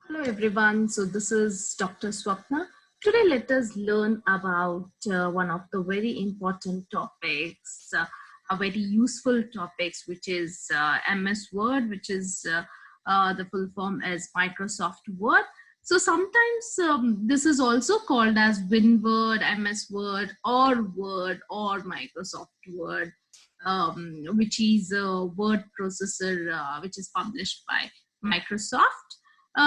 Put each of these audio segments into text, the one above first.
Hello everyone, so this is Dr. Swapna. Today let us learn about one of the very important topics, a very useful topics, which is MS Word, which is the full form as Microsoft Word. So sometimes this is also called as WinWord, MS Word or Microsoft Word, which is a word processor which is published by Microsoft.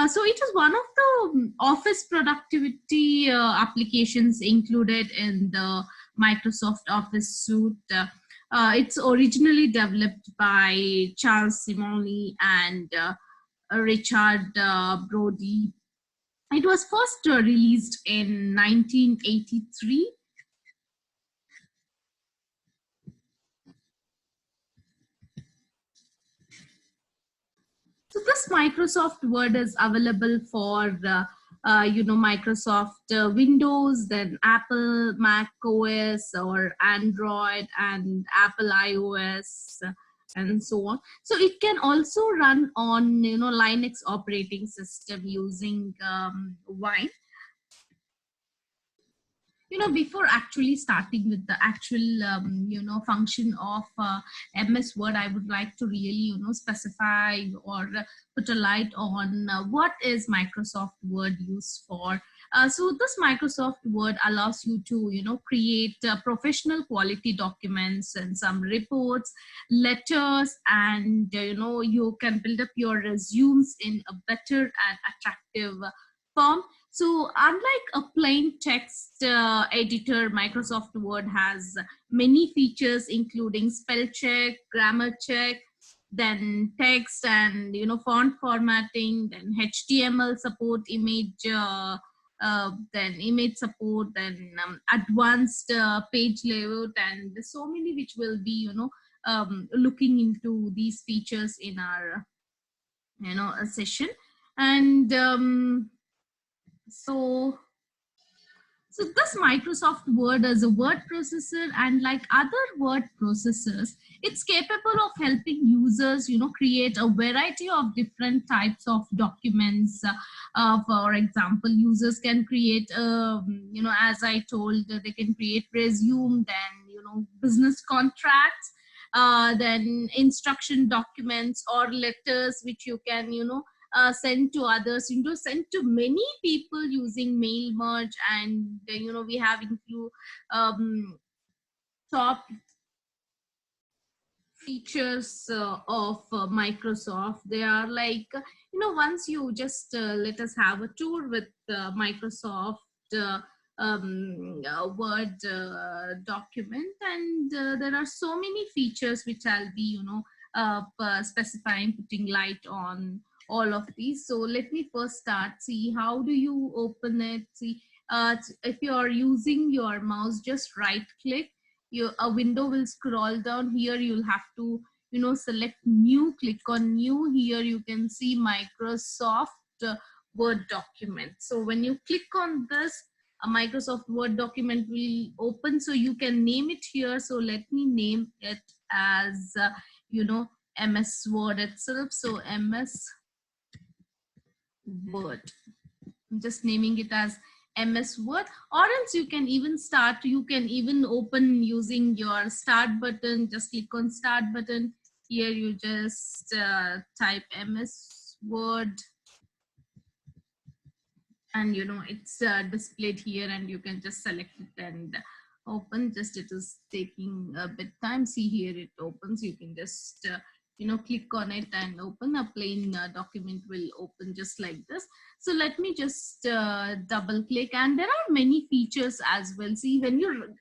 So it is one of the office productivity applications included in the Microsoft Office suite. It's originally developed by Charles Simonyi and Richard Brody. It was first released in 1983. So this Microsoft Word is available for Microsoft Windows, then Apple Mac OS or Android and Apple iOS and so on. So it can also run on Linux operating system using Wine. Before actually starting with the actual function of MS Word, I would like to really specify or put a light on what is Microsoft Word used for. So this Microsoft Word allows you to create professional quality documents and some reports, letters, and you can build up your resumes in a better and attractive form. So unlike a plain text editor, Microsoft Word has many features including spell check, grammar check, then text and font formatting, then HTML support, then image support, then advanced page layout, and so many which will be looking into these features in our a session. And so this Microsoft Word is a word processor, and like other word processors, it's capable of helping users, create a variety of different types of documents. For example, users can create, as I told, they can create resume, then, business contracts, then instruction documents or letters, which you can, send to others, send to many people using mail merge. And we have include top features of Microsoft. They are like once you just let us have a tour with Microsoft Word document, and there are so many features which I'll be specifying, putting light on all of these. So let me first start. See, how do you open it? See, if you are using your mouse, just right click, a window will scroll down. Here you'll have to select new, click on new. Here you can see Microsoft Word document. So when you click on this, a Microsoft Word document will open. So you can name it here. So let me name it as MS Word itself. So MS Word. I'm just naming it as MS Word. Or else you can even open using your start button. Just click on start button. Here you just type MS Word, and it's displayed here, and you can just select it and open. Just it is taking a bit time. See, here it opens. You can just click on it and open. A plain document will open just like this. So let me just double click, and there are many features as well. See, when you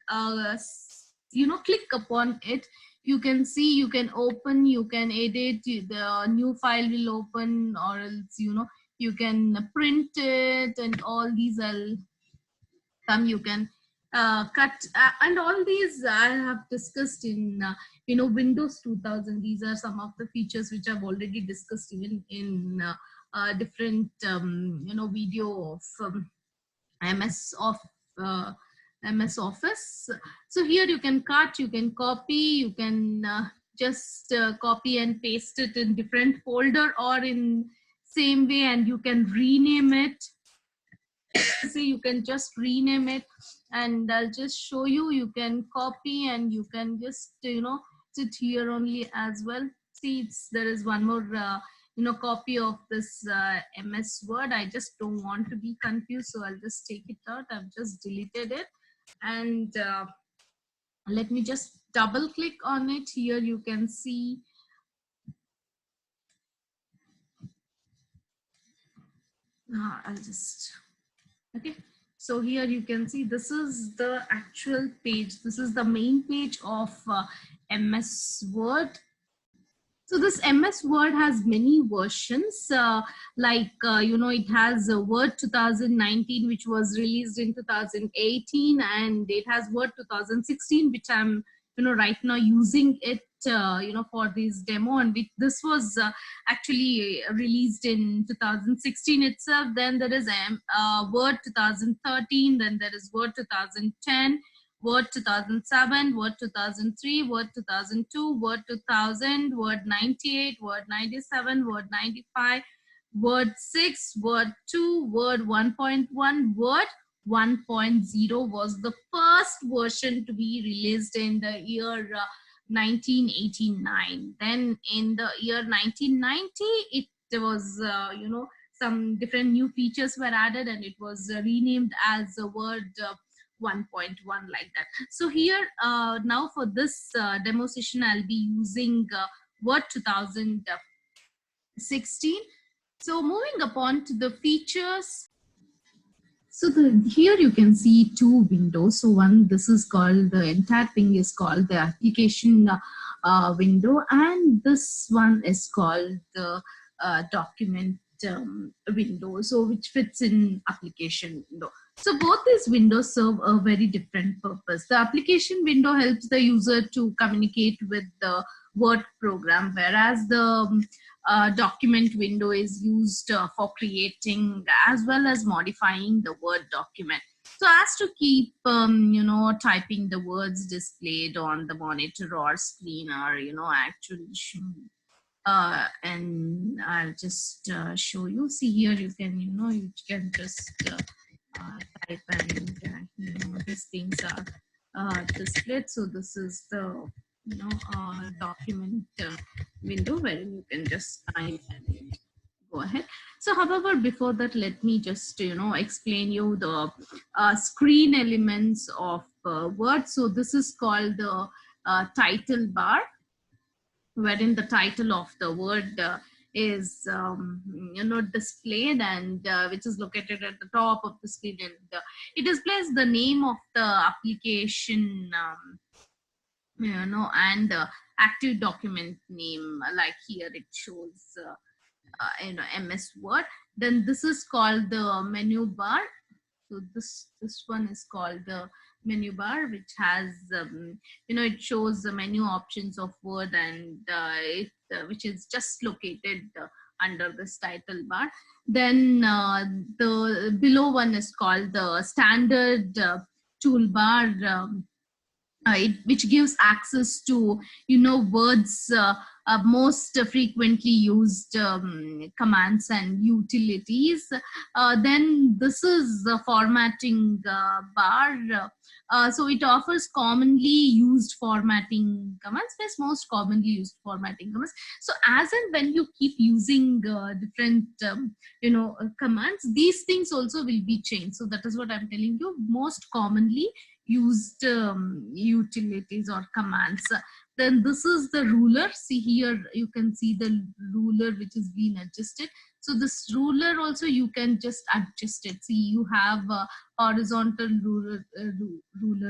click upon it, you can see, you can open, you can edit, the new file will open, or else you can print it, and all these will come. You can cut, and all these I have discussed in Windows 2000. These are some of the features which I've already discussed even in different video of MS of MS Office. So here you can cut, you can copy, you can just copy and paste it in different folder, or in same way, and you can rename it. See, you can just rename it, and I'll just show you. You can copy and you can just sit here only as well. See, there is one more copy of this MS Word. I just don't want to be confused, so I'll just take it out. I've just deleted it, and let me just double click on it. Here you can see I'll just okay. So here you can see this is the actual page. This is the main page of MS Word. So this MS Word has many versions, it has Word 2019, which was released in 2018, and it has Word 2016, which I'm, right now using it, for this demo, and this was actually released in 2016 itself. Then there is Word 2013, then there is Word 2010, Word 2007, Word 2003, Word 2002, Word 2000, Word 98, Word 97, Word 95, Word 6, Word 2, Word 1.1, Word 1.0 was the first version to be released in the year 1989. Then in the year 1990, it was, some different new features were added, and it was renamed as Word 1.1, like that. So here now for this demo session, I'll be using Word 2016. So moving upon to the features. So here you can see two windows. So one, this is called, the entire thing is called the application window, and this one is called the document window, so which fits in application window. So both these windows serve a very different purpose. The application window helps the user to communicate with the Word program, whereas the document window is used for creating as well as modifying the Word document. So as to keep, typing the words displayed on the monitor or screen, or, actually and I'll just show you. See here, you can, you can just type, and these things are displayed. So this is the document window where you can just type and go ahead. So however, before that, let me just explain you the screen elements of Word. So this is called the title bar, wherein the title of the word is displayed, and which is located at the top of the screen, and it displays the name of the application, and active document name, like here it shows MS Word. Then this is called the menu bar. So this one is called the menu bar, which has it shows the menu options of Word, and which is just located under this title bar. Then the below one is called the standard toolbar, which gives access to Word's most frequently used commands and utilities. Then this is the formatting bar. So it offers commonly used formatting commands, most commonly used formatting commands. So as and when you keep using different commands, these things also will be changed. So that is what I'm telling you, most commonly used utilities or commands. Then this is the ruler. See here, you can see the ruler which is being adjusted. So this ruler also you can just adjust it. See, you have a horizontal ruler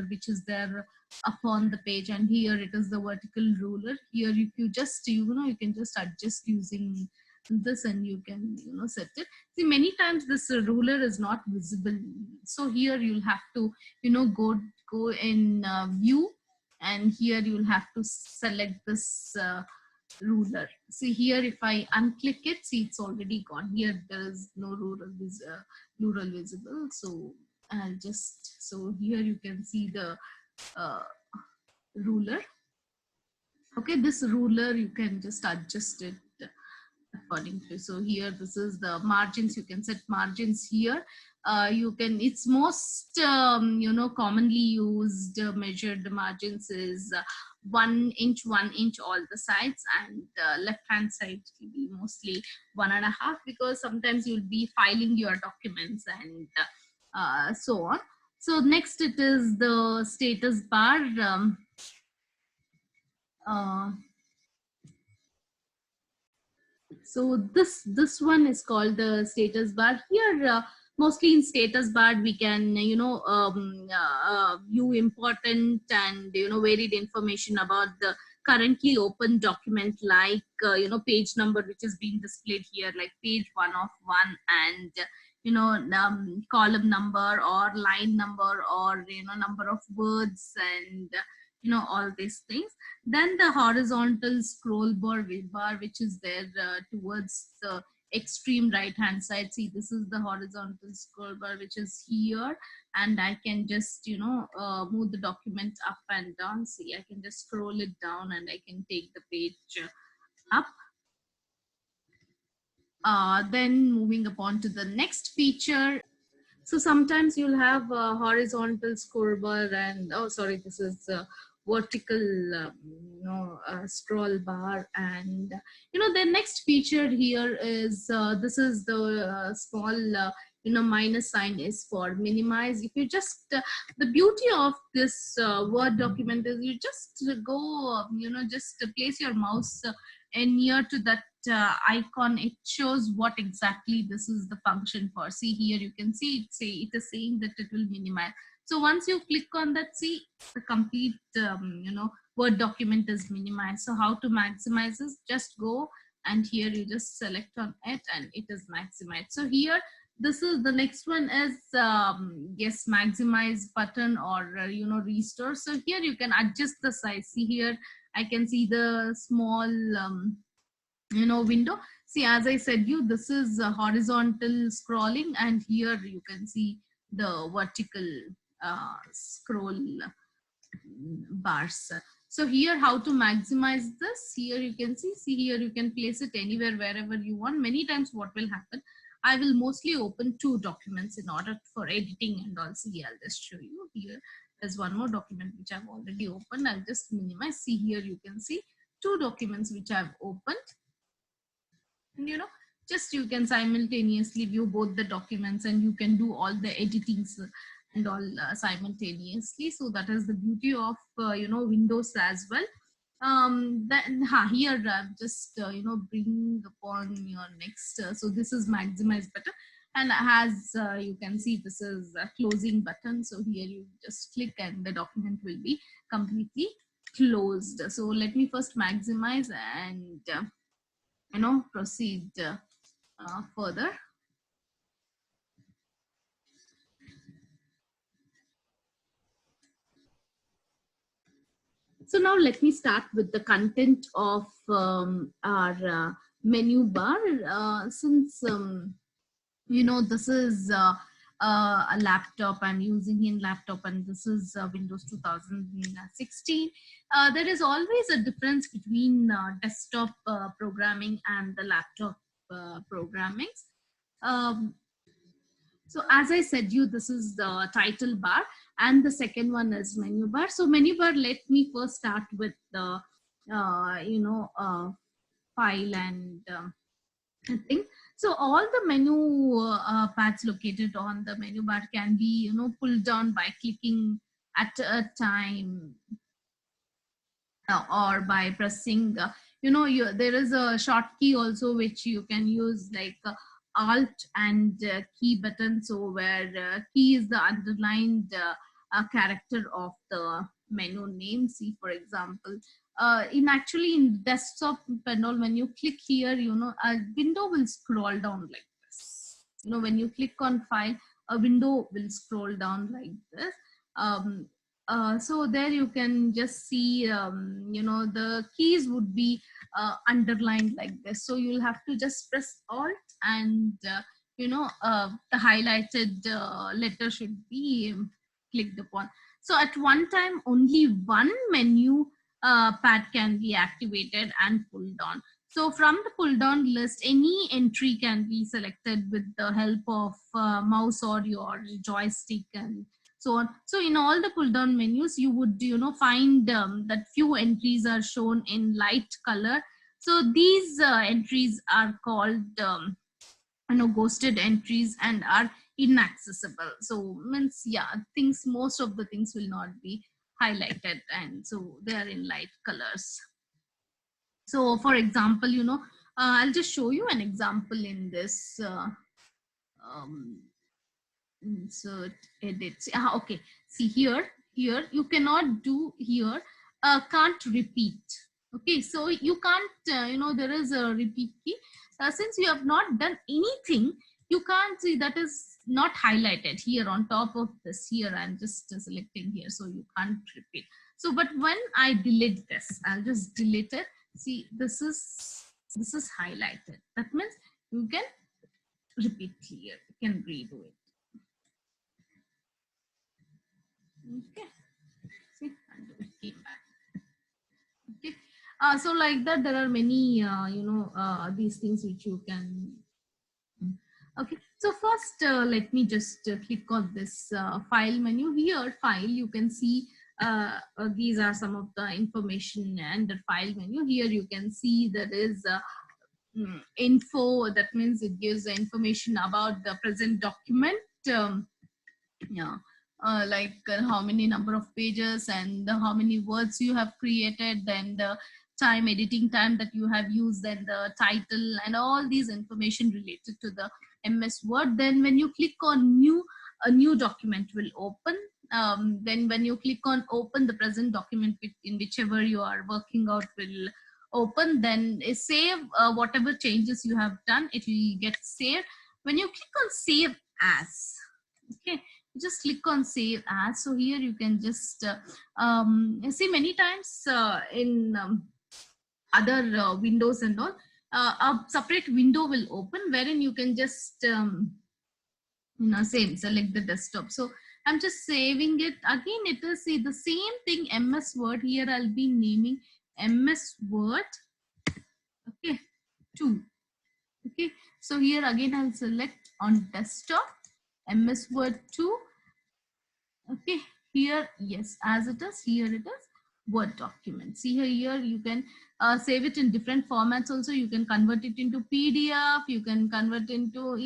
which is there upon the page, and here it is the vertical ruler. Here if you just you can just adjust using this, and you can set it. See, many times this ruler is not visible, so here you'll have to go in view, and here you'll have to select this ruler. See here, if I unclick it, see it's already gone. Here there is no ruler visible. So I'll just, so here you can see the ruler. Okay, this ruler you can just adjust it according to. So here, this is the margins. You can set margins here. You can, it's most, commonly used measured margins is 1 inch, 1 inch all the sides, and left hand side will be mostly 1.5, because sometimes you'll be filing your documents and so on. So next it is the status bar. So this one is called the status bar. Here mostly in status bar we can view important and varied information about the currently open document, like page number which is being displayed here, like page 1 of 1, and column number or line number, or number of words, and all these things. Then the horizontal scroll bar, which is there towards the extreme right hand side. See, this is the horizontal scroll bar which is here, and I can just move the document up and down. See, I can just scroll it down and I can take the page up. Then moving upon to the next feature. So sometimes you'll have a horizontal scroll bar, and this is vertical scroll bar. And the next feature here is this is the small minus sign is for minimize. If you just the beauty of this Word document is you just go just place your mouse and near to that icon. It shows what exactly this is the function for. See, here you can see it is saying that it will minimize. So once you click on that, see, the complete Word document is minimized. So how to maximize is just go, and here you just select on it and it is maximized. So here, this is the next one is yes, maximize button, or restore. So here you can adjust the size. See, here I can see the small window. See, as I said this is horizontal scrolling, and here you can see the vertical scroll bars. So here, how to maximize this? Here you can see here you can place it anywhere, wherever you want. Many times what will happen, I will mostly open 2 documents in order for editing and all. See, I'll just show you here. There's one more document which I've already opened. I'll just minimize. See, here you can see 2 documents which I've opened. And just you can simultaneously view both the documents, and you can do all the editings and all simultaneously. So that is the beauty of Windows as well. Then here just bring upon your next. So this is maximize button, and as you can see, this is a closing button. So here you just click and the document will be completely closed. So let me first maximize and proceed further. So now let me start with the content of our menu bar. Since this is a laptop I'm using in laptop, and this is Windows 2016. There is always a difference between desktop programming and the laptop programming. So as I said this is the title bar, and the second one is menu bar. So menu bar, let me first start with the file and thing. So all the menu pads located on the menu bar can be pulled down by clicking at a time, or by pressing there is a short key also which you can use, like alt and key button. So where key is the underlined character of the menu name. See, for example, in desktop panel, when you click here, a window will scroll down like this. When you click on file, a window will scroll down like this. So there you can just see the keys would be underlined like this. So you'll have to just press alt, and the highlighted letter should be clicked upon. So at one time, only one menu pad can be activated and pulled down. So from the pull down list, any entry can be selected with the help of mouse or your joystick and so on. So in all the pull down menus, you would, find that few entries are shown in light color. So these entries are called, ghosted entries and are inaccessible. So means, yeah, things, most of the things will not be highlighted, and so they are in light colors. So for example, I'll just show you an example in this um, insert edit. Okay, see here you cannot do here, can't repeat. Okay, so you can't, there is a repeat key. Since you have not done anything, you can't see, that is not highlighted here on top of this. Here I'm just selecting here, so you can't repeat. So but when I delete this, I'll just delete it. See, this is highlighted. That means you can repeat here, you can redo it. Okay, see, and it came back. Okay, so like that, there are many these things which you can. Okay, so first let me just click on this file menu. Here file, you can see these are some of the information under file menu. Here you can see there is info. That means it gives the information about the present document. Yeah, like how many number of pages and how many words you have created, then the time, editing time that you have used, then the title, and all these information related to the MS Word. Then when you click on new, a new document will open. Then when you click on open, the present document in whichever you are working out will open. Then save whatever changes you have done, it will get saved. When you click on save as, okay, just click on save as. So here you can just see many times in other windows and all, a separate window will open wherein you can just same, select the desktop. So I'm just saving it again. It is, see, the same thing, MS Word. Here I'll be naming MS Word, okay, 2. Okay, so here again I'll select on desktop MS Word 2. Okay, here, yes, as it is, here it is, Word document. See here you can save it in different formats also. You can convert it into PDF, you can convert into,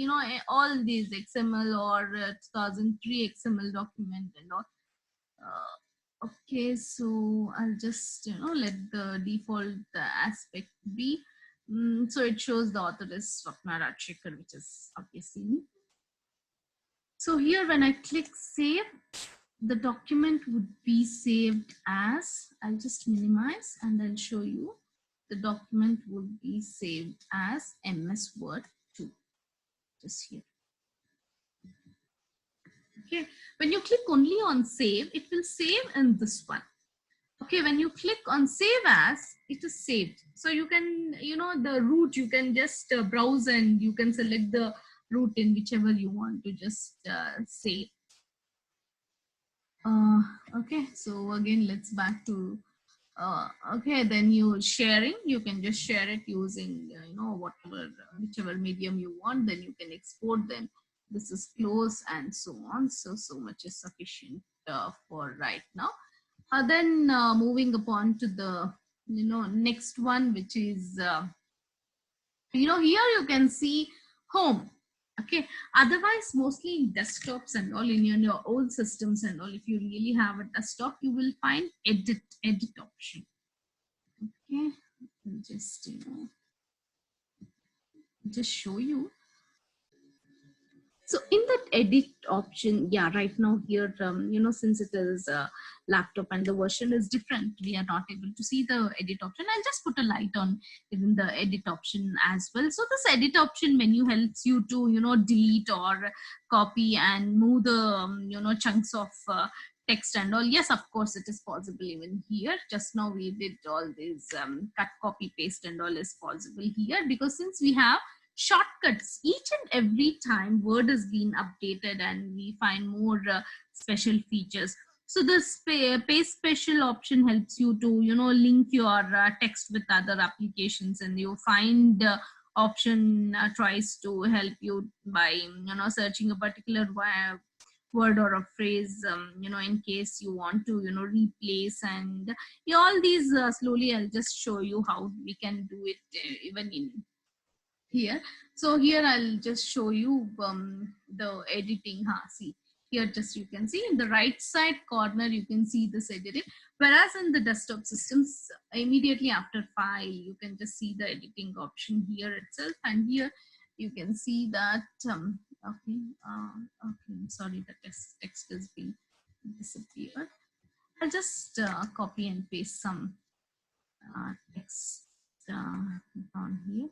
all these XML or 2003 XML document and all. Okay, so I'll just, let the default aspect be. So it shows the author is Swapna Rajshekhar, which is obviously me. So here when I click save, the document would be saved as, I'll just minimize and I'll show you. The document would be saved as MS Word 2, just here. Okay, when you click only on save, it will save in this one. Okay, when you click on save as, it is saved. So you can, the route, you can just browse and you can select the route in whichever you want to just save. Okay, so again, let's back to, okay, then you sharing, you can just share it using, whatever, whichever medium you want, then you can export, then this is close and so on. So much is sufficient for right now. Then moving upon to the, next one, which is, here you can see home. Okay, otherwise mostly in desktops and all, in your old systems and all, if you really have a desktop, you will find edit option. Okay, just just show you. So in that edit option, yeah, right now here, since it is a laptop and the version is different, we are not able to see the edit option. I'll just put a light on even the edit option as well. So this edit option menu helps you to, delete or copy and move the, chunks of text and all. Yes, of course, it is possible even here. Just now we did all this cut, copy, paste and all is possible here, because since we have shortcuts each and every time Word is being updated and we find more special features. So this paste special option helps you to, you know, link your text with other applications, and you find option tries to help you by, you know, searching a particular word or a phrase, you know, in case you want to, you know, replace. And yeah, all these slowly I'll just show you how we can do it even in here. So here I'll just show you the editing. See here, just you can see in the right side corner you can see this editing, whereas in the desktop systems immediately after file you can just see the editing option here itself. And here you can see that okay, okay, I'm sorry, the text has been disappeared. I'll just copy and paste some text on here.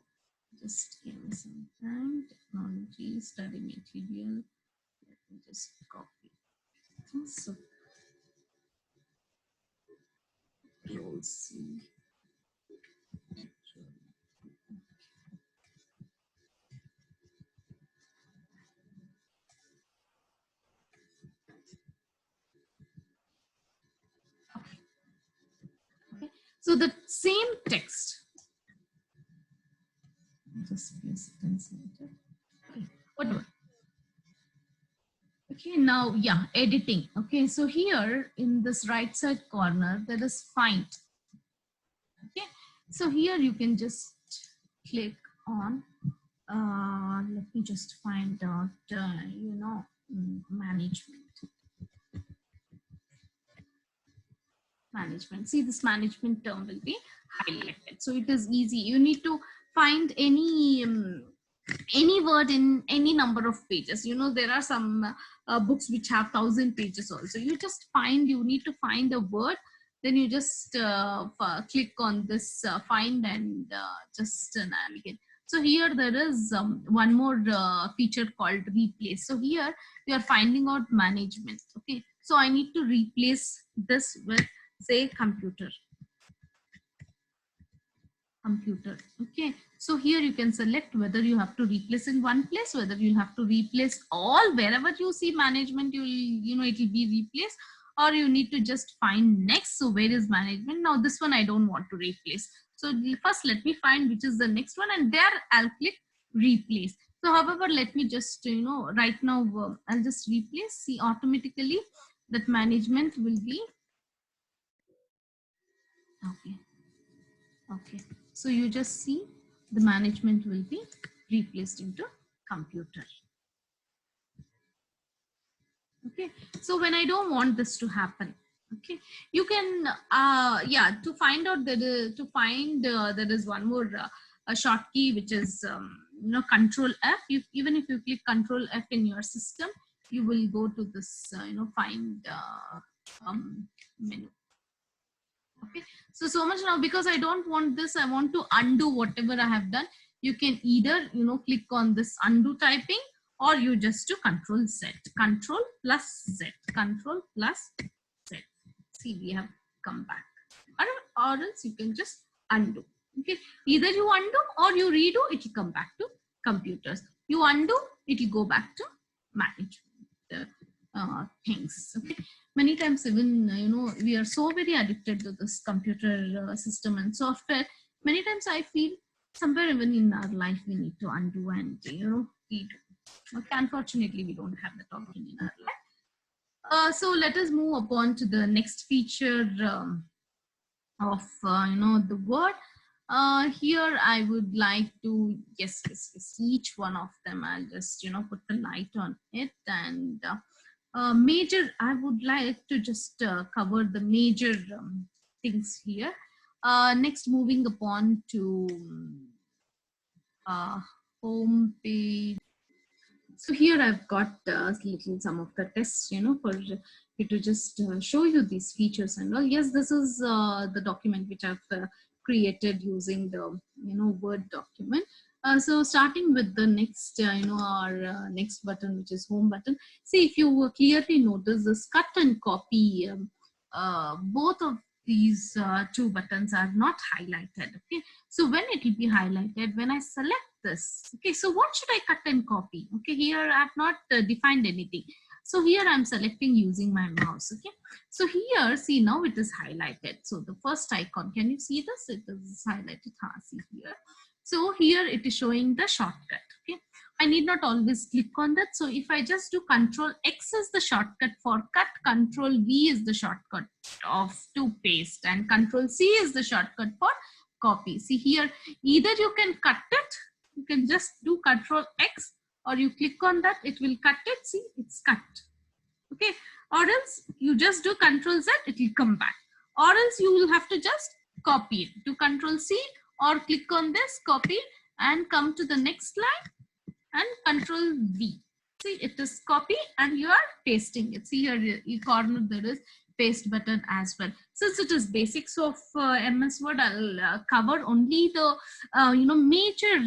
Just give me some time. Technology, study material. Let me just copy. So, Control C. Okay. So the same text. Just place it in center. Okay. Whatever. Okay, now yeah, editing. Okay, so here in this right side corner there is find. Okay, so here you can just click on let me just find out you know, management. See, this management term will be highlighted, so it is easy. You need to find any word in any number of pages. You know, there are some books which have 1,000 pages also. You just find, you need to find a word, then you just click on this find and just navigate. So here there is one more feature called replace. So here we are finding out management. Okay, so I need to replace this with, say, computer. Okay, so here you can select whether you have to replace in one place, whether you have to replace all. Wherever you see management, you know, it will be replaced, or you need to just find next. So where is management? Now this one I don't want to replace, so first let me find which is the next one, and there I'll click replace. So however, let me just, you know, right now I'll just replace. See, automatically that management will be okay. Okay, so you just see the management will be replaced into computer. Okay, so when I don't want this to happen, okay, you can yeah, to find out that there is one more a short key, which is you know, Control F. Even if you click Control F in your system, you will go to this you know, find menu. Okay, so much now, because I don't want this, I want to undo whatever I have done. You can either, you know, click on this undo typing, or you just do Control Z, Control plus Z, Control plus Z. See, we have come back. Or else you can just undo. Okay, either you undo or you redo, it will come back to computers. You undo, it will go back to management things. Okay, many times even, you know, we are so very addicted to this computer system and software. Many times I feel somewhere even in our life we need to undo and, you know, redo. Okay, unfortunately we don't have that option in our life. So let us move upon to the next feature of you know, the word. Here I would like to, yes, each one of them I'll just, you know, put the light on it. And major, I would like to just cover the major things here. Next, moving upon to home page. So here I've got little some of the tests, you know, for you to just show you these features and all. Yes, this is the document which I've created using the, you know, Word document. So starting with the next, you know, our next button, which is home button. See, if you clearly notice this cut and copy, both of these two buttons are not highlighted. Okay, so when it will be highlighted, when I select this, okay, so what should I cut and copy? Okay, here I have not defined anything. So here I'm selecting using my mouse. Okay, so here, see, now it is highlighted. So the first icon, can you see this? It is highlighted. See here. So here it is showing the shortcut. Okay, I need not always click on that. So if I just do Control X is the shortcut for cut, Control V is the shortcut of to paste, and Control C is the shortcut for copy. See here, either you can cut it, you can just do Control X, or you click on that, it will cut it. See, it's cut. Okay, or else you just do Control Z, it will come back, or else you will have to just copy it. Do Control C or click on this, copy, and come to the next line and Control V. See, it is copy and you are pasting it. See here, in corner there is paste button as well. Since it is basics of MS Word, I'll cover only the major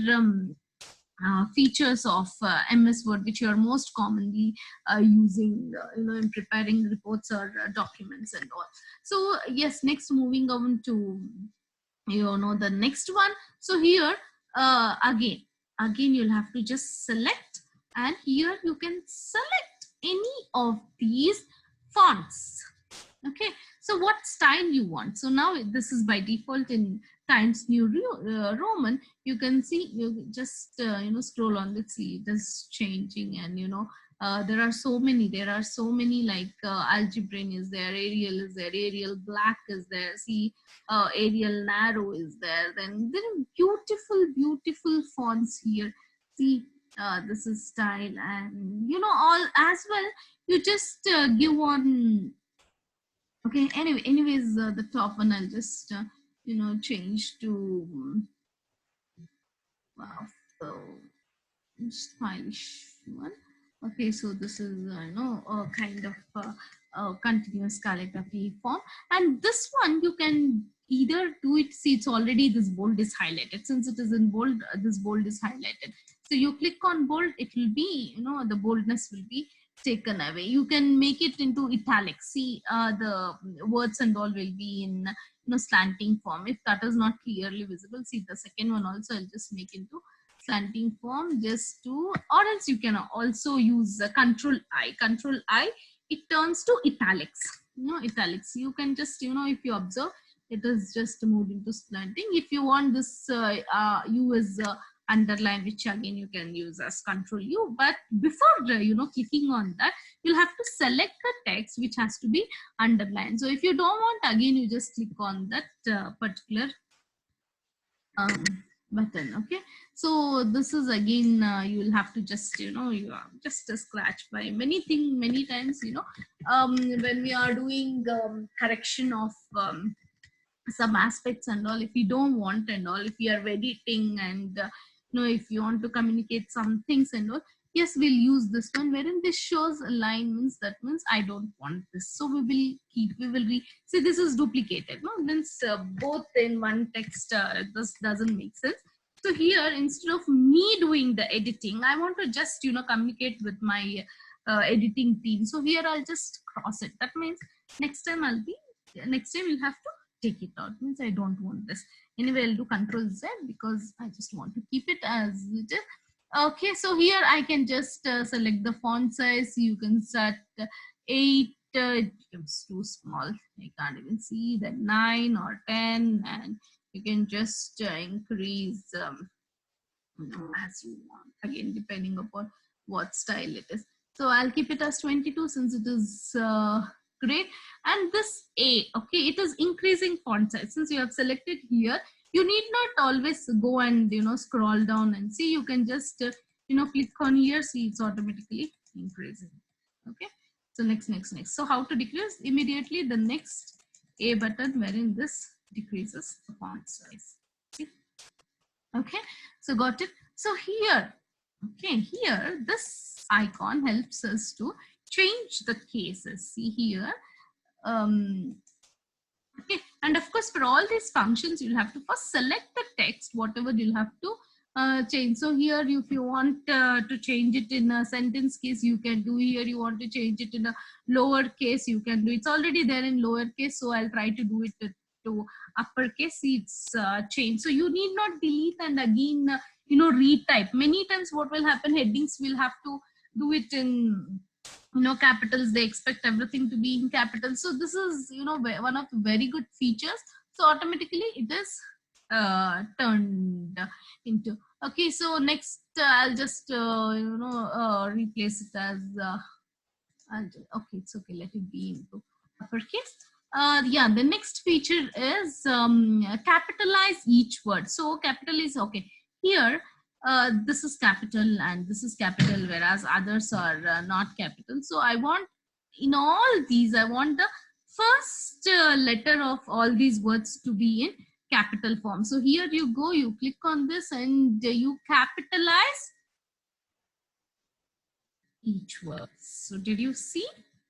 features of MS Word, which you are most commonly using, in preparing reports or documents and all. So yes, next moving on to the next one. So here again you'll have to just select, and here you can select any of these fonts. Okay, so what style you want. So now this is by default in Times New Roman. You can see, you just scroll on, let's see, it is changing, and there are so many like Algebrine is there, Arial is there, Arial Black is there, see, Arial Narrow is there. Then there are beautiful fonts here. See, this is style, and all as well. You just give one. Okay, anyways, the top one I'll just change to so stylish one. Okay, so this is a kind of continuous calligraphy form, and this one you can either do it. See, it's already, this bold is highlighted. Since it is in bold, this bold is highlighted. So you click on bold, it will be, the boldness will be taken away. You can make it into italic. See, the words and all will be in slanting form. If that is not clearly visible, see the second one also, I'll just make into slanting form just to, or else you can also use Control I, it turns to italics. Italics, you can just if you observe, it is just moved into slanting. If you want this use underline, which again you can use as Control U, but before clicking on that, you'll have to select the text which has to be underlined. So if you don't want, again you just click on that particular button. Okay, so this is again you will have to just you are just a scratch by many times when we are doing correction of some aspects and all. If you don't want and all, if you are editing and if you want to communicate some things and all, yes, we'll use this one, wherein this shows alignments. That means I don't want this, so we will see, this is duplicated, means both in one text. This doesn't make sense. So here, instead of me doing the editing, I want to just communicate with my editing team. So here I'll just cross it. That means next time you'll have to take it out. Means I don't want this. Anyway, I'll do Control Z because I just want to keep it as it is. Okay, so here I can just select the font size. You can set 8, it becomes too small, I can't even see that, 9 or 10, and you can just increase as you want, again depending upon what style it is. So I'll keep it as 22 since it is great. And this A, okay, it is increasing font size. Since you have selected here, you need not always go and scroll down and see. You can just click on here, see, it's automatically increasing. Okay, so next. So how to decrease? Immediately the next A button, wherein this decreases the font size. Okay, so got it. So here, okay, here this icon helps us to change the cases. See here, okay, and of course for all these functions you'll have to first select the text, whatever you'll have to change. So here, if you want to change it in a sentence case, you can do. Here you want to change it in a lower case, you can do. It's already there in lower case, so I'll try to do it to uppercase. See, it's changed. So you need not delete and again retype. Many times what will happen, headings will have to do it in capitals, they expect everything to be in capitals. So this is, one of the very good features. So automatically it is turned into. Okay, so next I'll just replace it as okay, it's okay, let it be into uppercase. Yeah, the next feature is capitalize each word. So capital is okay here. This is capital and this is capital, whereas others are not capital. So I want, in all these, I want the first letter of all these words to be in capital form. So here you go, you click on this and you capitalize each word. So did you see?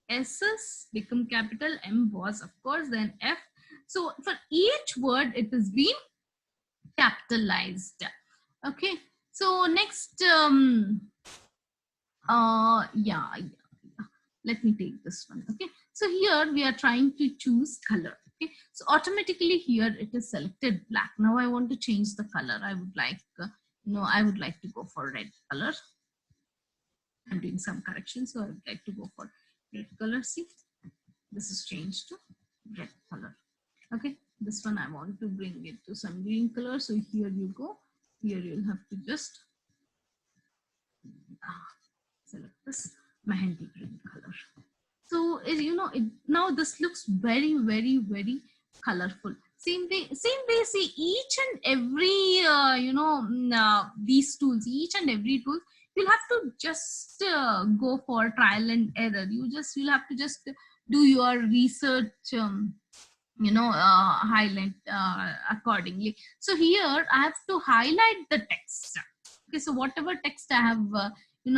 S's become capital, M was of course, then F. So for each word it is being capitalized. Okay, so next yeah, let me take this one. Okay, so here we are trying to choose color. Okay, so automatically here it is selected black. Now I want to change the color. I would like I would like to go for red color. I'm doing some corrections, so I would like to go for red color. See, this is changed to red color. Okay, this one I want to bring it to some green color. So here you go. Here you'll have to just select this mehendi green color. So now this looks very, very, very colorful. Same way, see, each and every these tools, each and every tool, you'll have to just go for trial and error. You'll have to just do your research, highlight accordingly. So here I have to highlight the text. Okay, so whatever text I have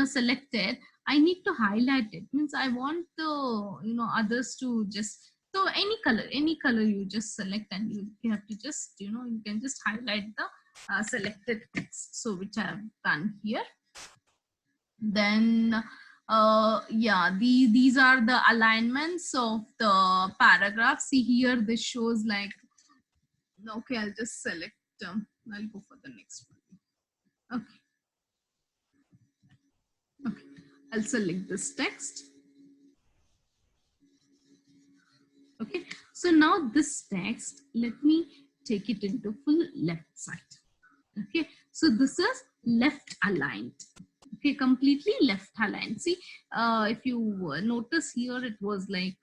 selected, I need to highlight it. Means I want the others to just, so any color you just select, and you have to just you can just highlight the selected text. So which I have done here. Then yeah, these are the alignments of the paragraph. See here, this shows like, okay, I'll just select, I'll go for the next one. Okay, I'll select this text. Okay, so now this text, let me take it into full left side. Okay, so this is left aligned. Okay, completely left aligned. See, if you notice here, it was like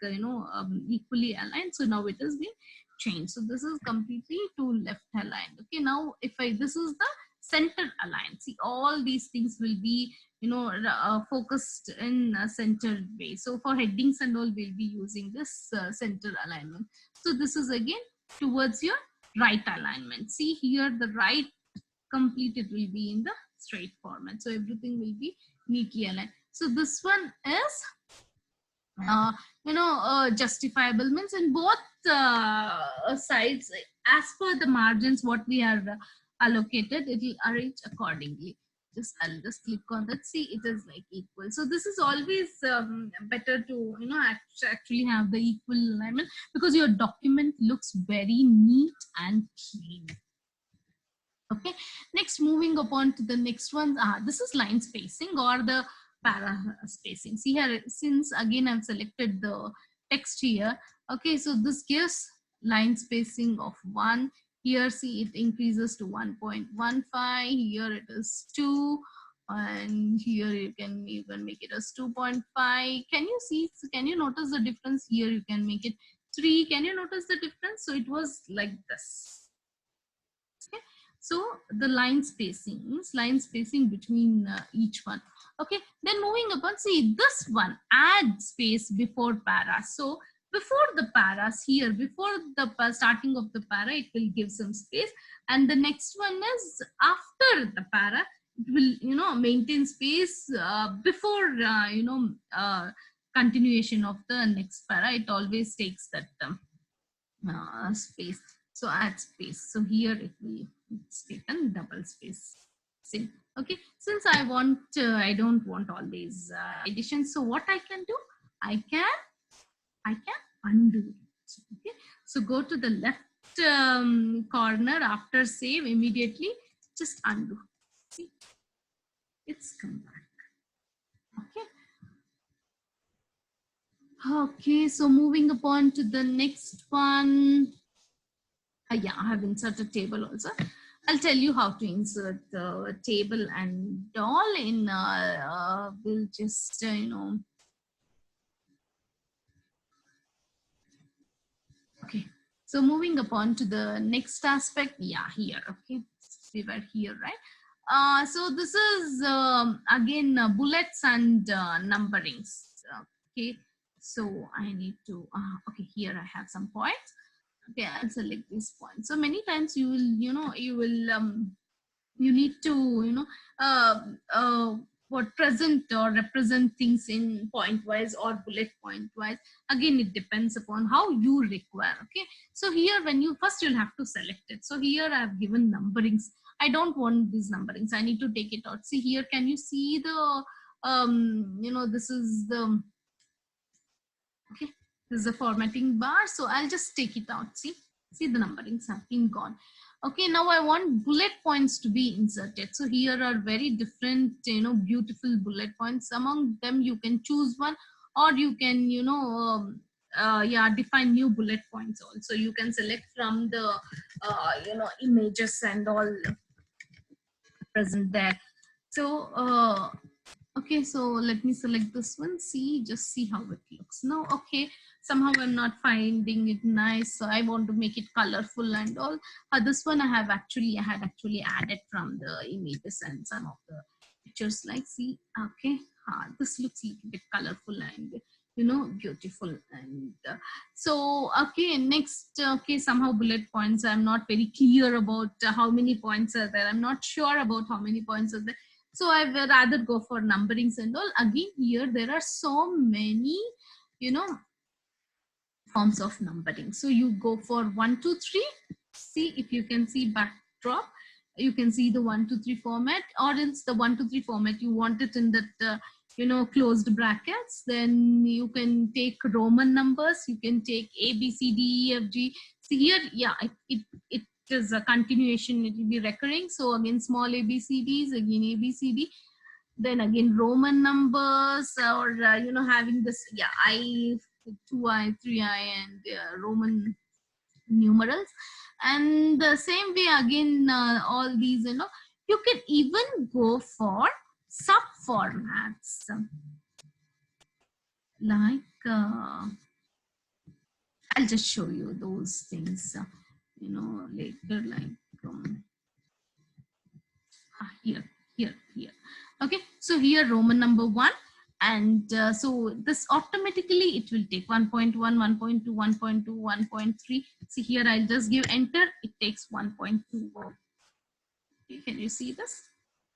equally aligned. So now it has been changed. So this is completely to left aligned. Okay, now if this is the center aligned. See, all these things will be focused in a centered way. So for headings and all, we'll be using this center alignment. So this is again towards your right alignment. See here, the right complete, it will be in the straight format. So everything will be neatly aligned. So this one is justifiable, means in both sides, as per the margins what we are allocated, it will arrange accordingly. I'll just click on that. See, it is like equal. So this is always better to actually have the equal alignment, because your document looks very neat and clean. Okay, next moving upon to the next one. This is line spacing or the para spacing. See here, since again I've selected the text here. Okay, so this gives line spacing of 1. Here, see, it increases to 1.15. Here it is 2, and here you can even make it as 2.5. Can you see? Can you notice the difference? Here you can make it 3. Can you notice the difference? So it was like this. Okay, so the line spacing between each one. Okay, then moving upon, see this one, add space before para. So before the paras here, before the starting of the para, it will give some space, and the next one is after the para, it will maintain space before continuation of the next para. It always takes that space. So add space. So here it will, it's taken double space. See, okay. Since I don't want all these additions. So what I can do, I can undo it. Okay. So go to the left corner after save, immediately just undo. See, it's come back. Okay. Okay, so moving upon to the next one. Yeah, I have inserted table also. I'll tell you how to insert the table and all in, we'll just, okay. So moving upon to the next aspect, yeah, here, okay. We were here, right? So this is, again, bullets and numberings, okay. So I need to, okay, here I have some points. Okay, I'll select this point. So many times you will, you need to, uh, uh, what present or represent things in point wise or bullet point wise. Again, it depends upon how you require. Okay, so here when you first, you'll have to select it. So here I have given numberings. I don't want these numberings. I need to take it out. See here, can you see the, this is the, okay, this is a formatting bar. So I'll just take it out. See the numberings have been gone. Okay, now I want bullet points to be inserted. So here are very different, beautiful bullet points. Among them you can choose one, or you can, yeah, define new bullet points also. You can select from the, images and all present there. So, okay, so let me select this one. Just see how it looks now. Okay, somehow I'm not finding it nice, so I want to make it colorful and all. This one I had actually added from the images and some of the pictures. Like, see, okay, this looks a little bit colorful and, beautiful. And so, okay, next, okay, somehow bullet points, I'm not very clear about how many points are there. I'm not sure about how many points are there. So I would rather go for numberings and all. Again, here there are so many, forms of numbering. So you go for 1, 2, 3. See, if you can see backdrop, you can see the 1, 2, 3 format, or else the 1, 2, 3 format, you want it in that, closed brackets. Then you can take Roman numbers. You can take A, B, C, D, E, F, G. See here, yeah, it is a continuation. It will be recurring. So again, small A, B, C, Ds, again A, B, C, D. Then again, Roman numbers, or, having this, yeah, I, 2I, 3I, and Roman numerals. And the same way, again, all these, you can even go for sub formats, like, I'll just show you those things, later, like, here. Okay, so here Roman number 1, and so this automatically it will take 1.1, 1.2, 1.2, 1.3. See here, I'll just give enter. It takes 1.2. Okay, can you see this?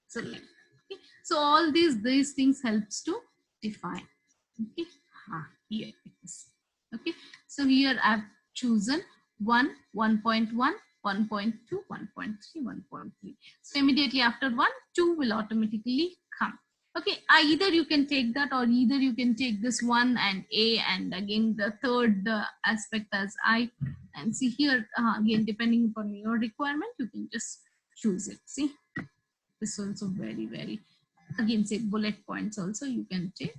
So, okay. So all these things helps to define. Okay, here it is. Okay, so here I've chosen 1, 1.1, 1.2, 1.3, 1.3. So immediately after 1, 2 will automatically come. Okay, either you can take that, or either you can take this 1 and A, and again the third aspect as I. And see here, again, depending upon your requirement, you can just choose it. See, this also very, again, say bullet points also you can take.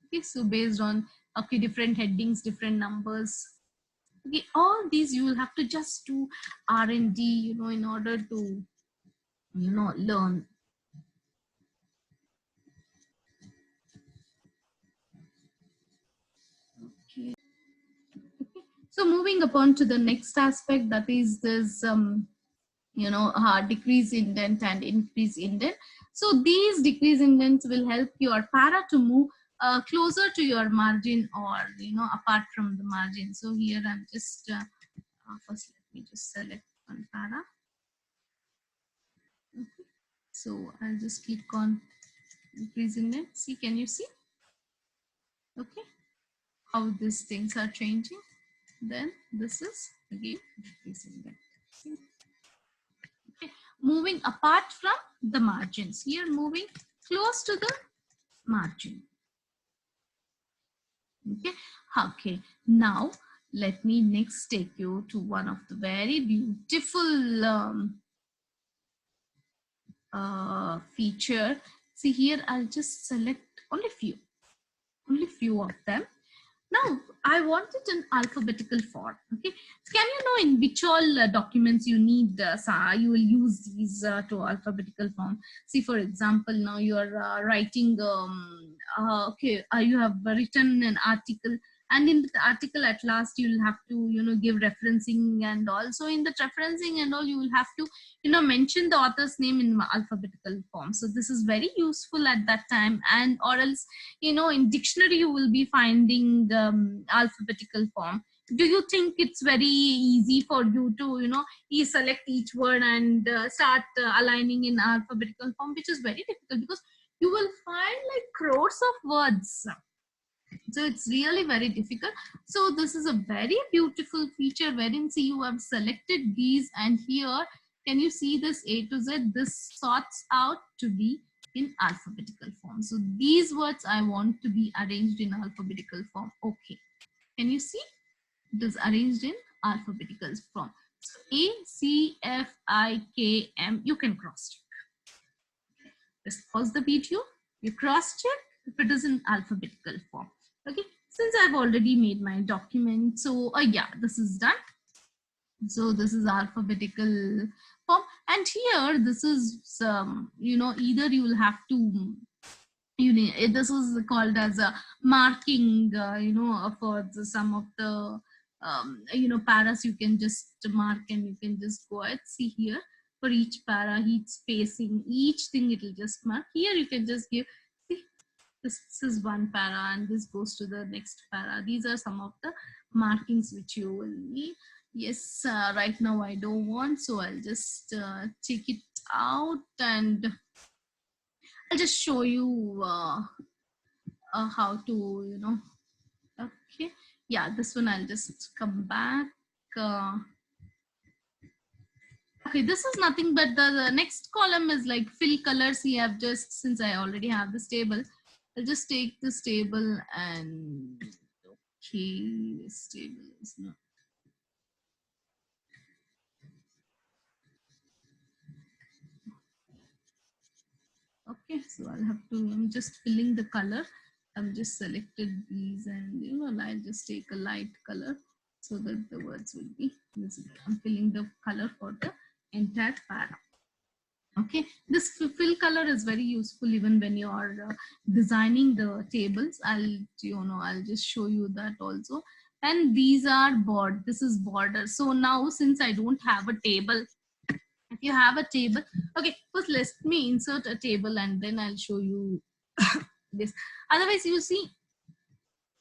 Okay, so based on, okay, different headings, different numbers. Okay, all these you will have to just do R&D, in order to, learn. Okay. So moving upon to the next aspect, that is this, decrease indent and increase indent. So these decrease indents will help your para to move closer to your margin, or, apart from the margin. So here I'm just, first let me just select one para. Okay. So I'll just click on increase indent. See, can you see? Okay, how these things are changing. Then this is again decrease indent. See? Okay. Moving apart from the margins, here moving close to the margin. Okay, now let me next take you to one of the very beautiful feature. See here, I'll just select only few of them. Now I want it in alphabetical form. Okay, so can you know in which all documents you need? You will use these to alphabetical form. See, for example, now you are writing. Okay, you have written an article, and in the article at last you will have to give referencing, and also in the referencing and all you will have to mention the author's name in alphabetical form. So this is very useful at that time, and or else in dictionary you will be finding alphabetical form. Do you think it's very easy for you to select each word and start aligning in alphabetical form, which is very difficult because you will find like crores of words, so it's really very difficult. So this is a very beautiful feature wherein see you have selected these, and here can you see this A to Z, this sorts out to be in alphabetical form. So these words I want to be arranged in alphabetical form. Okay, can you see it is arranged in alphabetical form? So A, C, F, I, K, M, you can cross check. Just pause the video, you cross check if it is in alphabetical form. Okay, since I've already made my document, so yeah, this is done. So this is alphabetical form, and here this is either you will have to this is called as a marking for some of the paras. You can just mark and you can just go ahead, see here for each para, each spacing, each thing it will just mark. Here you can just give, see, this is one para and this goes to the next para. These are some of the markings which you will need. Yes, right now I don't want, so I'll just take it out and I'll just show you how to okay, yeah, this one I'll just come back. Okay, this is nothing but the next column is like fill colors. We have just, since I already have this table, I'll just take this table and okay, this table is not. Okay, so I'll have to, I'm just filling the color. I've just selected these and I'll just take a light color so that the words will be visible. I'm filling the color for the entire para. Okay, this fill color is very useful even when you are designing the tables. I'll just show you that also. And these are this is border. So now since I don't have a table, if you have a table, okay, first let me insert a table and then I'll show you this. Otherwise you see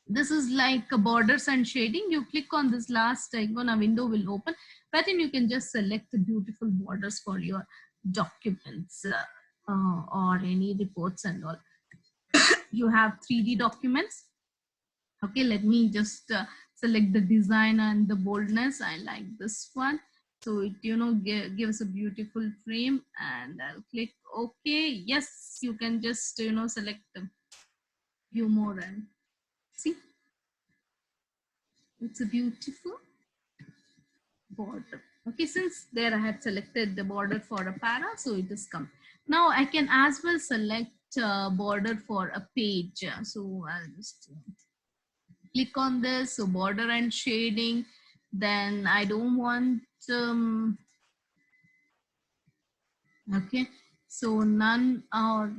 this is like a borders and shading. You click on this last icon, a window will open, but then you can just select the beautiful borders for your documents or any reports and all. You have 3D documents. Okay, let me just select the design and the boldness. I like this one, so it gives a beautiful frame, and I'll click OK. Yes, you can just select view more and see, it's a beautiful border. Okay, since there I had selected the border for a para, so it is come. Now I can as well select border for a page. So I'll just click on this. So border and shading. Then I don't want okay, so none or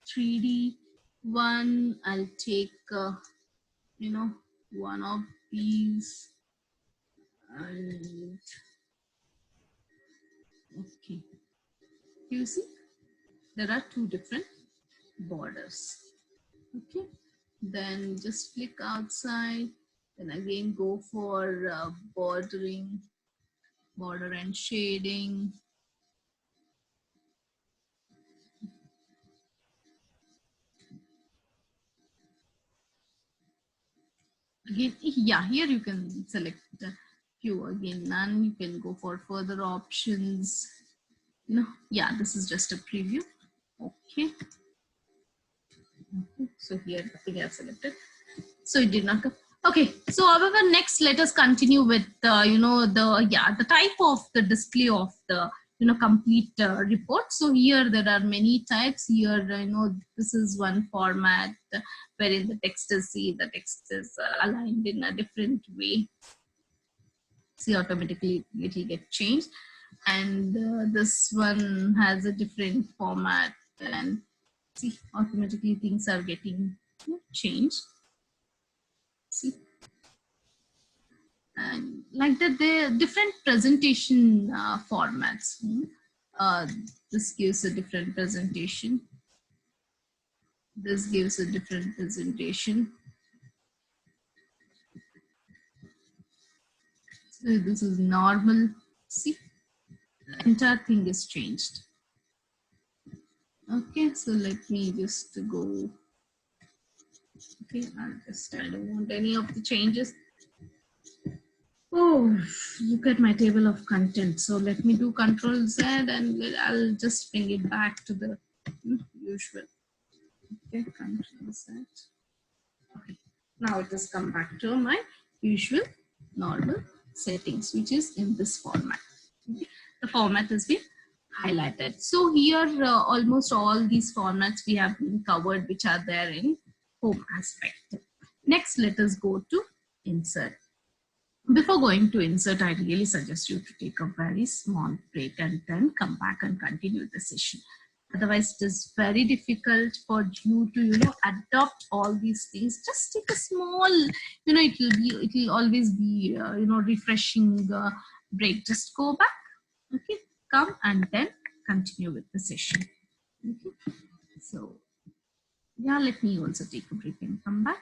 3D one. I'll take one of these. And okay, you see there are two different borders. Okay, then just click outside, then again go for bordering, border and shading. Again, yeah, here you can select few, again none. You can go for further options. Yeah, this is just a preview. Okay, so here I have selected, so it did not come. Okay, so however, next let us continue with the type of the display of the complete report. So here there are many types. Here, this is one format wherein the text is aligned in a different way. See, automatically it will get changed. And this one has a different format, and see, automatically things are getting changed. See, and like that, there are different presentation formats. This gives a different presentation. This gives a different presentation. So this is normal. See, the entire thing is changed. Okay, so let me just go. Okay, I don't want any of the changes. Oh, look at my table of content. So let me do Control Z and I'll just bring it back to the usual. Okay, Control Z. Okay, now it has come back to my usual normal settings, which is in this format. Okay. The format has been highlighted. So here, almost all these formats we have been covered, which are there in home aspect. Next, let us go to insert. Before going to insert, I really suggest you to take a very small break and then come back and continue the session. Otherwise, it is very difficult for you to, adopt all these things. Just take a small, it will always be, refreshing break. Just go back, okay, come and then continue with the session. Okay. So, yeah, let me also take a break and come back.